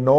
9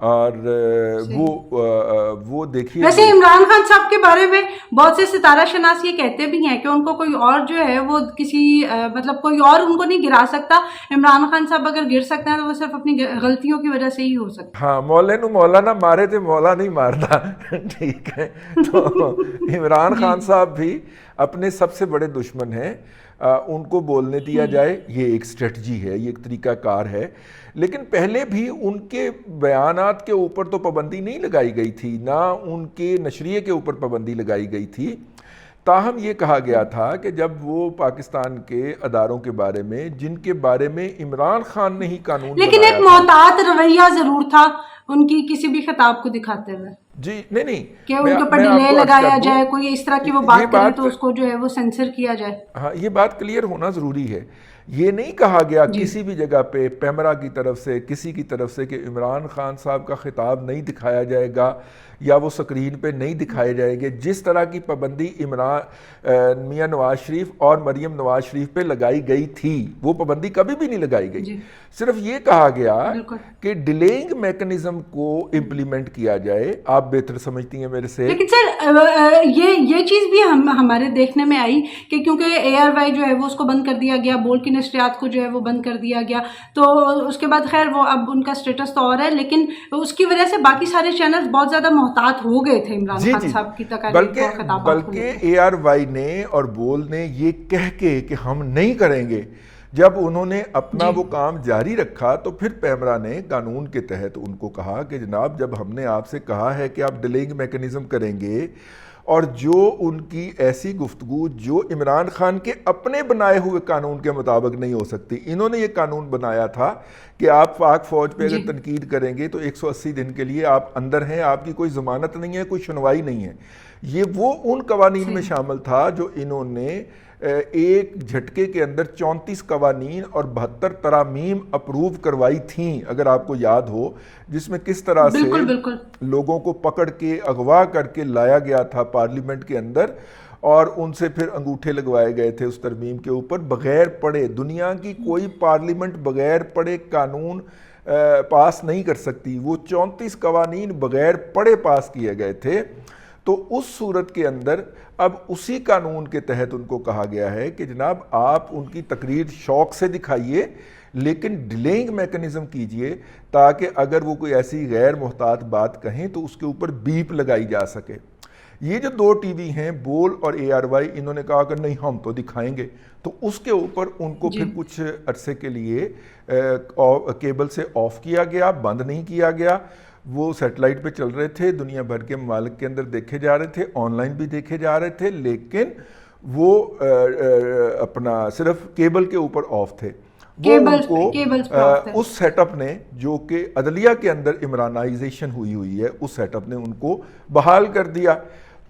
اور وہ دیکھیے. ویسے عمران خان صاحب کے بارے میں بہت سے ستارہ شناس یہ کہتے بھی ہیں کہ ان کو کوئی اور جو ہے وہ کسی مطلب کوئی اور ان کو نہیں گرا سکتا. عمران خان صاحب اگر گر سکتے ہیں تو وہ صرف اپنی غلطیوں کی وجہ سے ہی ہو سکتا. ہاں, مولے نو مولا نہ مارے تھے, مولا نہیں مارتا. ٹھیک ہے, تو عمران خان صاحب بھی اپنے سب سے بڑے دشمن ہیں, ان کو بولنے دیا جائے, یہ ایک اسٹریٹجی ہے, یہ ایک طریقہ کار ہے. لیکن پہلے بھی ان کے بیانات کے اوپر تو پابندی نہیں لگائی گئی تھی, نہ ان کے نشریے کے اوپر پابندی لگائی گئی تھی. تاہم یہ کہا گیا تھا کہ جب وہ پاکستان کے اداروں کے بارے میں جن کے بارے میں عمران خان نے ہی قانون لیکن ایک محتاط رویہ ضرور تھا ان کی کسی بھی خطاب کو دکھاتے ہوئے. جی نہیں کہ ان کے اوپر ڈیلے لگایا جائے, کوئی اس طرح کی وہ بات کرے تو اس کو جو ہے وہ سینسر کیا جائے. ہاں, یہ بات کلیئر ہونا ضروری ہے. یہ نہیں کہا گیا کسی بھی جگہ پہ پیمرا کی طرف سے, کسی کی طرف سے, کہ عمران خان صاحب کا خطاب نہیں دکھایا جائے گا یا وہ سکرین پہ نہیں دکھائے جائے گے. جس طرح کی پابندی میاں نواز شریف اور مریم نواز شریف پہ لگائی گئی تھی, وہ پابندی کبھی بھی نہیں لگائی گئی. صرف یہ کہا گیا کہ ڈیلیئنگ میکنزم کو امپلیمنٹ کیا جائے. آپ بہتر سمجھتی ہیں میرے سے. لیکن سر یہ چیز بھی ہمارے دیکھنے میں آئی کہ کیونکہ ARY جو ہے وہ اس کو بند کر دیا گیا, بول کی نشریات کو جو ہے وہ بند کر دیا گیا, تو اس کے بعد خیر وہ اب ان کا اسٹیٹس تو اور ہے, لیکن اس کی وجہ سے باقی سارے چینلز بہت زیادہ محتاط ہو گئے تھے عمران خان صاحب کی تقاریر اور خطابات. بلکہ ARY نے اور بول نے یہ کہہ کے کہ ہم نہیں کریں گے, جب انہوں نے اپنا وہ کام جاری رکھا تو پھر پیمرا نے قانون کے تحت ان کو کہا کہ جناب جب ہم نے آپ سے کہا ہے کہ آپ ڈیلیئنگ میکنزم کریں گے, اور جو ان کی ایسی گفتگو جو عمران خان کے اپنے بنائے ہوئے قانون کے مطابق نہیں ہو سکتی. انہوں نے یہ قانون بنایا تھا کہ آپ پاک فوج پہ اگر تنقید کریں گے تو 180 دن کے لیے آپ اندر ہیں, آپ کی کوئی ضمانت نہیں ہے, کوئی سنوائی نہیں ہے. یہ وہ ان قوانین میں شامل تھا جو انہوں نے ایک جھٹکے کے اندر 34 قوانین اور 72 ترامیم اپروو کروائی تھیں, اگر آپ کو یاد ہو, جس میں کس طرح سے لوگوں کو پکڑ کے اغوا کر کے لایا گیا تھا پارلیمنٹ کے اندر, اور ان سے پھر انگوٹھے لگوائے گئے تھے اس ترمیم کے اوپر بغیر پڑھے. دنیا کی کوئی پارلیمنٹ بغیر پڑھے قانون پاس نہیں کر سکتی. وہ 34 قوانین بغیر پڑھے پاس کیے گئے تھے. تو اس صورت کے اندر اب اسی قانون کے تحت ان کو کہا گیا ہے کہ جناب آپ ان کی تقریر شوق سے دکھائیے, لیکن ڈیلیئنگ میکنزم کیجئے تاکہ اگر وہ کوئی ایسی غیر محتاط بات کہیں تو اس کے اوپر بیپ لگائی جا سکے. یہ جو 2 ٹی وی ہیں, بول اور ARY, انہوں نے کہا کہ نہیں ہم تو دکھائیں گے, تو اس کے اوپر ان کو پھر کچھ عرصے کے لیے کیبل سے آف کیا گیا, بند نہیں کیا گیا. وہ سیٹلائٹ پہ چل رہے تھے, دنیا بھر کے ممالک کے اندر دیکھے جا رہے تھے, آن لائن بھی دیکھے جا رہے تھے, لیکن وہ اپنا صرف کیبل کے اوپر آف تھے. وہ ان کو اس سیٹ اپ نے, جو کہ عدلیہ کے اندر عمرانائزیشن ہوئی ہے, اس سیٹ اپ نے ان کو بحال کر دیا.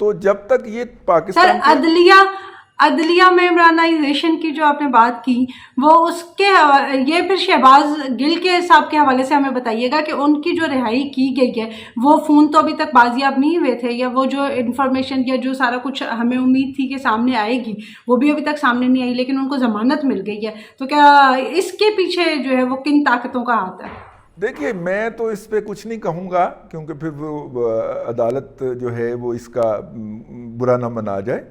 تو جب تک یہ پاکستان عدلیہ میں عمرانائزیشن کی جو آپ نے بات کی, وہ اس کے یہ پھر شہباز گل کے صاحب کے حوالے سے ہمیں بتائیے گا کہ ان کی جو رہائی کی گئی ہے وہ فون تو ابھی تک بازیاب نہیں ہوئے تھے, یا وہ جو انفارمیشن یا جو سارا کچھ ہمیں امید تھی کہ سامنے آئے گی وہ بھی ابھی تک سامنے نہیں آئی, لیکن ان کو ضمانت مل گئی ہے. تو کیا اس کے پیچھے جو ہے وہ کن طاقتوں کا ہاتھ ہے؟ دیکھیے میں تو اس پہ کچھ نہیں کہوں گا, کیونکہ پھر وہ عدالت جو ہے وہ اس کا برا نہ منا جائے.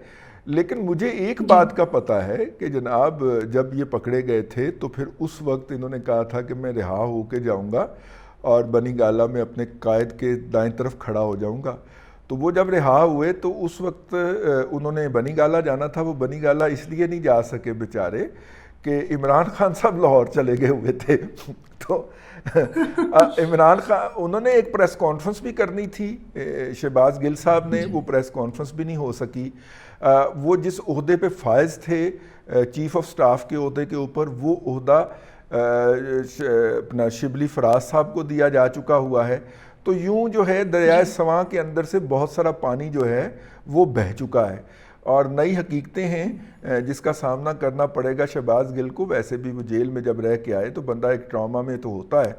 لیکن مجھے ایک بات کا پتہ ہے کہ جناب جب یہ پکڑے گئے تھے تو پھر اس وقت انہوں نے کہا تھا کہ میں رہا ہو کے جاؤں گا اور بنی گالہ میں اپنے قائد کے دائیں طرف کھڑا ہو جاؤں گا. تو وہ جب رہا ہوئے تو اس وقت انہوں نے بنی گالہ جانا تھا. وہ بنی گالہ اس لیے نہیں جا سکے بیچارے کہ عمران خان صاحب لاہور چلے گئے ہوئے تھے. تو عمران خان, انہوں نے ایک پریس کانفرنس بھی کرنی تھی, شہباز گل صاحب نے, وہ پریس کانفرنس بھی نہیں ہو سکی. وہ جس عہدے پہ فائز تھے چیف آف سٹاف کے عہدے کے اوپر, وہ عہدہ اپنا شبلی فراز صاحب کو دیا جا چکا ہوا ہے. تو یوں جو ہے دریائے سواں کے اندر سے بہت سارا پانی جو ہے وہ بہہ چکا ہے, اور نئی حقیقتیں ہیں جس کا سامنا کرنا پڑے گا شہباز گل کو. ویسے بھی وہ جیل میں جب رہ کے آئے تو بندہ ایک ٹراما میں تو ہوتا ہے,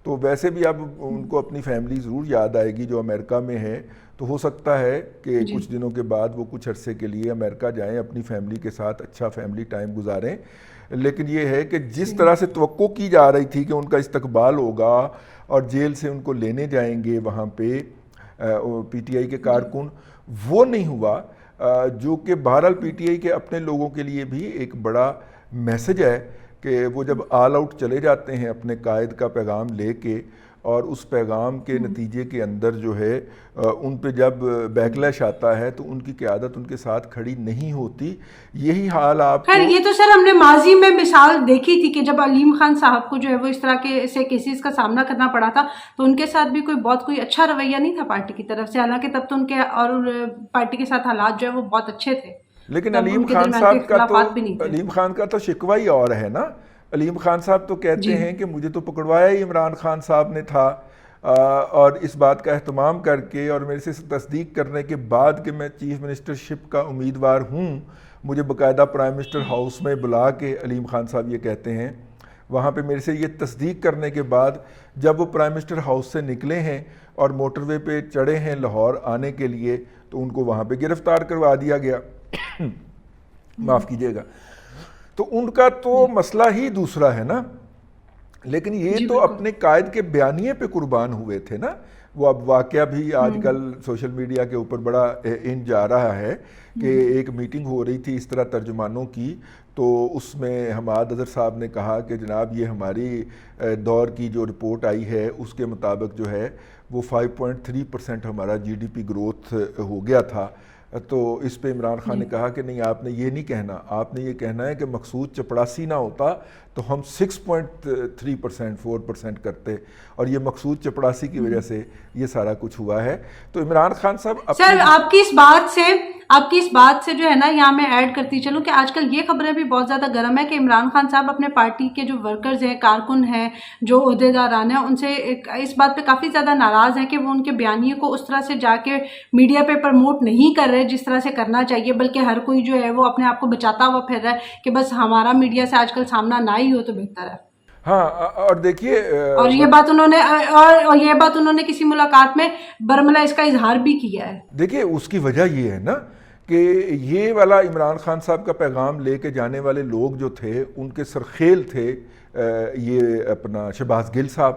تو ویسے بھی اب ان کو اپنی فیملی ضرور یاد آئے گی جو امریکہ میں ہے. تو ہو سکتا ہے کہ کچھ دنوں کے بعد وہ کچھ عرصے کے لیے امریکہ جائیں, اپنی فیملی کے ساتھ اچھا فیملی ٹائم گزاریں. لیکن یہ ہے کہ جس طرح سے توقع کی جا رہی تھی کہ ان کا استقبال ہوگا اور جیل سے ان کو لینے جائیں گے وہاں پہ پی ٹی آئی کے کارکن، وہ نہیں ہوا، جو کہ بہرحال پی ٹی آئی کے اپنے لوگوں کے لیے بھی ایک بڑا میسج ہے کہ وہ جب آل آؤٹ چلے جاتے ہیں اپنے قائد کا پیغام لے کے، اور اس پیغام کے نتیجے کے اندر جو ہے ان پہ جب بیکلیش آتا ہے تو ان کی قیادت ان کے ساتھ کھڑی نہیں ہوتی۔ یہی حال آپ خیر یہ تو سر ہم نے ماضی میں مثال دیکھی تھی کہ جب علیم خان صاحب کو جو ہے وہ اس طرح کے سے کیسز کا سامنا کرنا پڑا تھا تو ان کے ساتھ بھی کوئی اچھا رویہ نہیں تھا پارٹی کی طرف سے، حالانکہ تب تو ان کے اور پارٹی کے ساتھ حالات جو ہے وہ بہت اچھے تھے، لیکن علیم خان صاحب کا تو علیم خان کا تو شکوہ ہی اور ہے نا۔ علیم خان صاحب تو کہتے ہیں کہ مجھے تو پکڑوایا ہی عمران خان صاحب نے تھا، اور اس بات کا اہتمام کر کے اور میرے سے تصدیق کرنے کے بعد کہ میں چیف منسٹر شپ کا امیدوار ہوں، مجھے باقاعدہ پرائم منسٹر ہاؤس میں بلا کے علیم خان صاحب یہ کہتے ہیں، وہاں پہ میرے سے یہ تصدیق کرنے کے بعد جب وہ پرائم منسٹر ہاؤس سے نکلے ہیں اور موٹر وے پہ چڑھے ہیں لاہور آنے کے لیے تو ان کو وہاں پہ گرفتار کروا دیا گیا۔ معاف کیجیے گا، تو ان کا تو مسئلہ ہی دوسرا ہے نا، لیکن یہ تو اپنے قائد کے بیانیے پہ قربان ہوئے تھے نا۔ وہ اب واقعہ بھی آج کل سوشل میڈیا کے اوپر بڑا ان جا رہا ہے کہ ایک میٹنگ ہو رہی تھی اس طرح ترجمانوں کی، تو اس میں حماد اظہر صاحب نے کہا کہ جناب یہ ہماری دور کی جو رپورٹ آئی ہے اس کے مطابق جو ہے وہ 5.3% ہمارا جی ڈی پی گروتھ ہو گیا تھا۔ تو اس پہ عمران خان نے کہا کہ نہیں، آپ نے یہ نہیں کہنا، آپ نے یہ کہنا ہے کہ مقصود چپڑاسی نہ ہوتا تو ہم 6.3% 4% کرتے، اور یہ مقصود چپڑاسی کی وجہ سے یہ سارا کچھ ہوا ہے۔ تو عمران خان صاحب سر آپ کی اس بات سے جو ہے نا یہاں میں ایڈ کرتی چلوں کہ آج کل یہ خبریں بھی بہت زیادہ گرم ہے کہ عمران خان صاحب اپنے پارٹی کے جو ورکرز ہیں، کارکن ہیں، جو عہدیداران ہیں، ان سے اس بات پہ کافی زیادہ ناراض ہیں کہ وہ ان کے بیانیے کو اس طرح سے جا کے میڈیا پہ پروموٹ نہیں کر رہے جس طرح سے کرنا چاہیے، بلکہ ہر کوئی جو ہے وہ اپنے آپ کو بچاتا ہوا پھر رہا ہے کہ بس ہمارا میڈیا سے آج کل سامنا نہ ہی ہو تو بہتر ہے۔ ہاں، اور دیکھیے اور یہ بات انہوں نے کسی ملاقات میں برملا اس کا اظہار بھی کیا ہے۔ دیکھیے اس کی وجہ یہ ہے نا کہ یہ والا عمران خان صاحب کا پیغام لے کے جانے والے لوگ جو تھے ان کے سرخیل تھے یہ اپنا شہباز گل صاحب،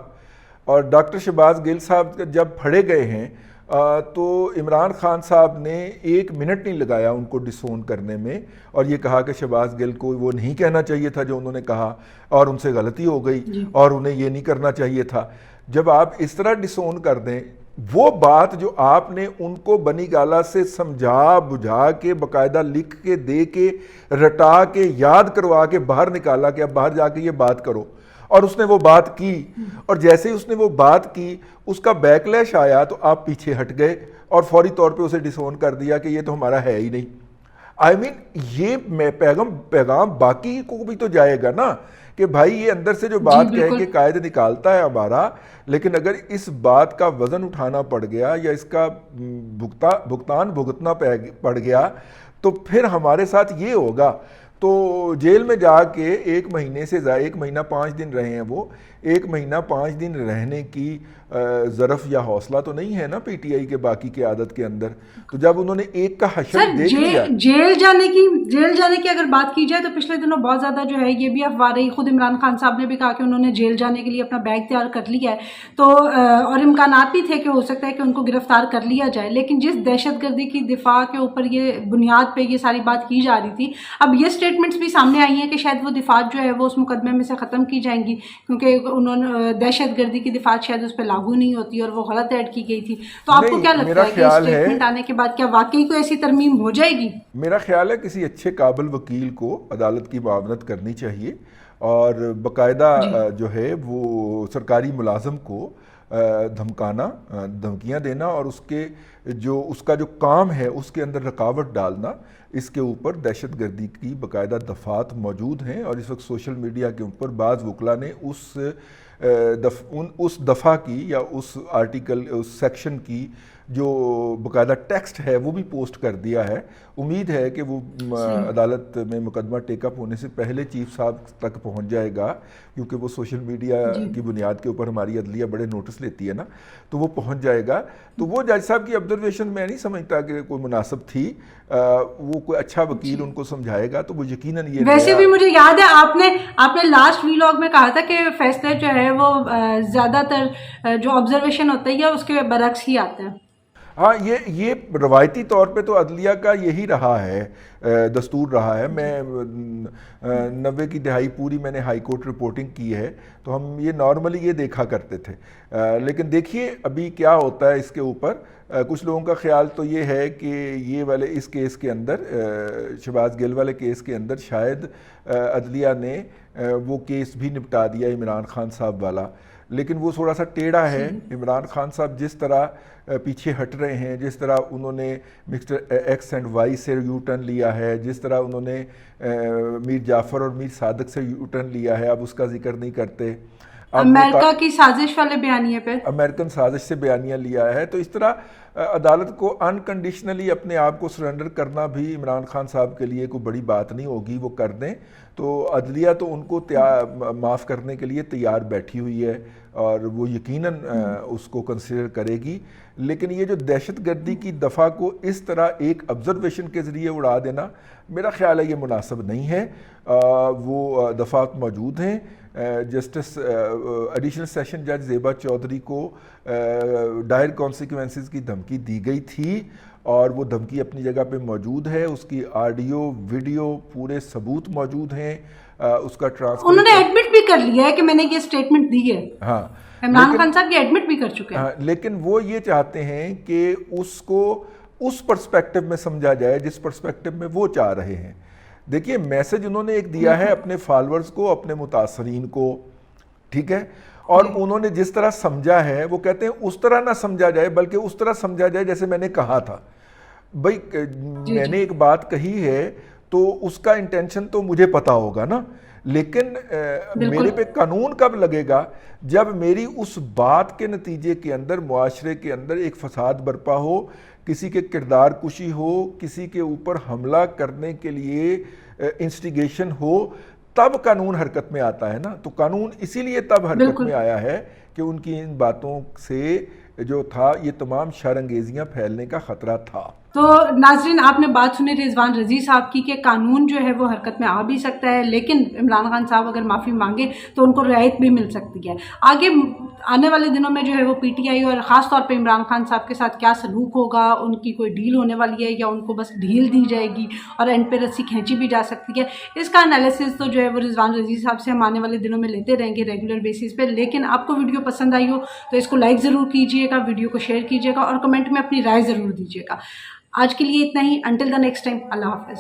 اور ڈاکٹر شہباز گل صاحب جب پھڑے گئے ہیں تو عمران خان صاحب نے 1 منٹ نہیں لگایا ان کو ڈسون کرنے میں، اور یہ کہا کہ شہباز گل کو وہ نہیں کہنا چاہیے تھا جو انہوں نے کہا، اور ان سے غلطی ہو گئی اور انہیں یہ نہیں کرنا چاہیے تھا۔ جب آپ اس طرح ڈسون کر دیں، وہ بات جو آپ نے ان کو بنی گالا سے سمجھا بجھا کے باقاعدہ لکھ کے دے کے رٹا کے یاد کروا کے باہر نکالا کہ اب باہر جا کے یہ بات کرو، اور اس نے وہ بات کی، اور جیسے اس نے وہ بات کی اس کا بیکلیش آیا تو آپ پیچھے ہٹ گئے اور فوری طور پہ اسے ڈسون کر دیا کہ یہ تو ہمارا ہے ہی نہیں۔ یہ پیغام باقی کو بھی تو جائے گا نا کہ بھائی یہ اندر سے جو بات کہہ کے قائد نکالتا ہے ہمارا، لیکن اگر اس بات کا وزن اٹھانا پڑ گیا یا اس کا بھگتان بھگتنا پڑ گیا تو پھر ہمارے ساتھ یہ ہوگا۔ تو جیل میں جا کے 1 مہینے سے 1 مہینہ 5 دن رہے ہیں، وہ 1 مہینہ 5 دن رہنے کی ظرف یا حوصلہ تو نہیں ہے نا پی ٹی آئی کے باقی قیادت کے اندر۔ تو جب انہوں نے ایک کا حشر دیکھ لیا، جیل جانے کی اگر بات کی جائے تو پچھلے دنوں بہت زیادہ جو ہے یہ بھی افواہ رہی، خود عمران خان صاحب نے بھی کہا کہ انہوں نے جیل جانے کے لیے اپنا بیگ تیار کر لیا ہے، تو اور امکانات بھی تھے کہ ہو سکتا ہے کہ ان کو گرفتار کر لیا جائے، لیکن جس دہشت گردی کی دفاع کے اوپر یہ بنیاد پہ یہ ساری بات کی جا رہی تھی، اب یہ اسٹیٹمنٹس بھی سامنے آئی ہیں کہ شاید وہ دفعات جو ہے وہ اس مقدمے میں سے ختم کی جائیں گی، کیونکہ انہوں نے دہشت گردی کی دفعات شاید اس پہ لاگو نہیں ہوتی اور وہ غلط ایڈ کی گئی تھی۔ تو آپ کو کیا لگتا ہے کہ اسٹیٹمنٹ آنے کے بعد کیا واقعی کوئی ایسی ترمیم ہو جائے گی؟ میرا خیال ہے کسی اچھے قابل وکیل کو عدالت کی معاونت کرنی چاہیے، اور باقاعدہ جو ہے وہ سرکاری ملازم کو دھمکانا، دھمکیاں دینا، اور اس کا جو کام ہے اس کے اندر رکاوٹ ڈالنا، اس کے اوپر دہشت گردی کی باقاعدہ دفعات موجود ہیں، اور اس وقت سوشل میڈیا کے اوپر بعض وکلاء نے اس دفعہ کی یا اس آرٹیکل، اس سیکشن کی جو باقاعدہ ٹیکسٹ ہے وہ بھی پوسٹ کر دیا ہے. امید ہے کہ وہ عدالت میں مقدمہ ٹیک اپ ہونے سے پہلے چیف صاحب تک پہنچ جائے گا, کیونکہ وہ سوشل میڈیا کی بنیاد کے اوپر ہماری عدلیہ بڑے نوٹس لیتی ہے نا, تو وہ پہنچ جائے گا. تو وہ جج صاحب کی آبزرویشن میں نہیں سمجھتا کہ کوئی مناسب تھی. وہ کوئی اچھا وکیل ان کو سمجھائے گا تو وہ یقیناً یہ ویسے بھی مجھے یاد ہے آپ نے لاسٹ ویلاگ میں کہا تھا کہ فیصلے جو ہے وہ زیادہ تر جو آبزرویشن ہوتا ہے اس کے برعکس ہی آتے ہیں. ہاں, یہ روایتی طور پہ تو عدلیہ کا یہی رہا ہے, دستور رہا ہے. میں 90 کی دہائی پوری میں نے ہائی کورٹ رپورٹنگ کی ہے, تو ہم یہ نارملی یہ دیکھا کرتے تھے. لیکن دیکھیے ابھی کیا ہوتا ہے اس کے اوپر. کچھ لوگوں کا خیال تو یہ ہے کہ یہ والے اس کیس کے اندر, شہباز گل والے کیس کے اندر شاید عدلیہ نے وہ کیس بھی نپٹا دیا عمران خان صاحب والا, لیکن وہ تھوڑا سا ٹیڑھا ہے. عمران خان صاحب جس طرح پیچھے ہٹ رہے ہیں, جس طرح انہوں نے مسٹر ایکس اینڈ وائی سے یو ٹرن لیا ہے, جس طرح انہوں نے میر جعفر اور میر صادق سے یو ٹرن لیا ہے, اب اس کا ذکر نہیں کرتے. امریکہ کی سازش والے بیانیے پہ امریکن سازش سے بیانیہ لیا ہے. تو اس طرح عدالت کو انکنڈیشنلی اپنے آپ کو سرنڈر کرنا بھی عمران خان صاحب کے لیے کوئی بڑی بات نہیں ہوگی. وہ کر دیں تو عدلیہ تو ان کو معاف کرنے کے لیے تیار بیٹھی ہوئی ہے, اور وہ یقیناً اس کو کنسیڈر کرے گی. لیکن یہ جو دہشت گردی کی دفعہ کو اس طرح ایک آبزرویشن کے ذریعے اڑا دینا, میرا خیال ہے یہ مناسب نہیں ہے. وہ دفعات موجود ہیں. جسٹس ایڈیشنل سیشن جج زیبا چودھری کو ڈائر کانسیکوینسز کی دھمکی دی گئی تھی, اور وہ دھمکی اپنی جگہ پہ موجود ہے. اس کی آڈیو ویڈیو پورے ثبوت موجود ہیں. اس کا ٹرانسکرپٹ انہوں نے ایڈمٹ بھی کر لیا ہے کہ میں نے یہ سٹیٹمنٹ دی ہے. ہاں, عمران خان صاحب یہ ایڈمٹ بھی کر چکے ہیں. لیکن وہ یہ چاہتے ہیں کہ اس کو اس پرسپیکٹو میں سمجھا جائے جس پرسپیکٹو میں وہ چاہ رہے ہیں. دیکھیے میسج انہوں نے ایک دیا ہے اپنے فالورز کو, اپنے متاثرین کو, ٹھیک ہے, اور انہوں نے جس طرح سمجھا ہے وہ کہتے ہیں اس طرح نہ سمجھا جائے بلکہ اس طرح سمجھا جائے جیسے میں نے کہا تھا. بھائی میں نے ایک بات کہی ہے تو اس کا انٹینشن تو مجھے پتا ہوگا نا, لیکن میرے پہ قانون کب لگے گا جب میری اس بات کے نتیجے کے اندر معاشرے کے اندر ایک فساد برپا ہو, کسی کے کردار کشی ہو, کسی کے اوپر حملہ کرنے کے لیے انسٹیگیشن ہو, تب قانون حرکت میں آتا ہے نا. تو قانون اسی لیے تب حرکت میں آیا ہے کہ ان کی ان باتوں سے جو تھا یہ تمام شر انگیزیاں پھیلنے کا خطرہ تھا. تو ناظرین آپ نے بات سنی رضوان رضی صاحب کی کہ قانون جو ہے وہ حرکت میں آ بھی سکتا ہے, لیکن عمران خان صاحب اگر معافی مانگے تو ان کو رعایت بھی مل سکتی ہے. آگے آنے والے دنوں میں جو ہے وہ پی ٹی آئی اور خاص طور پہ عمران خان صاحب کے ساتھ کیا سلوک ہوگا, ان کی کوئی ڈیل ہونے والی ہے یا ان کو بس ڈھیل دی جائے گی اور اینڈ پہ رسی کھینچی بھی جا سکتی ہے, اس کا انالیسس تو جو ہے وہ رضوان رضی صاحب سے ہم آنے والے دنوں میں لیتے رہیں گے ریگولر بیسس پہ. لیکن آپ کو ویڈیو پسند آئی ہو تو اس کو لائک ضرور کیجیے گا, ویڈیو کو شیئر کیجیے گا اور کمنٹ میں اپنی رائے ضرور دیجیے گا. آج کے لیے اتنا ہی. انٹل دا نیکسٹ ٹائم, اللہ حافظ.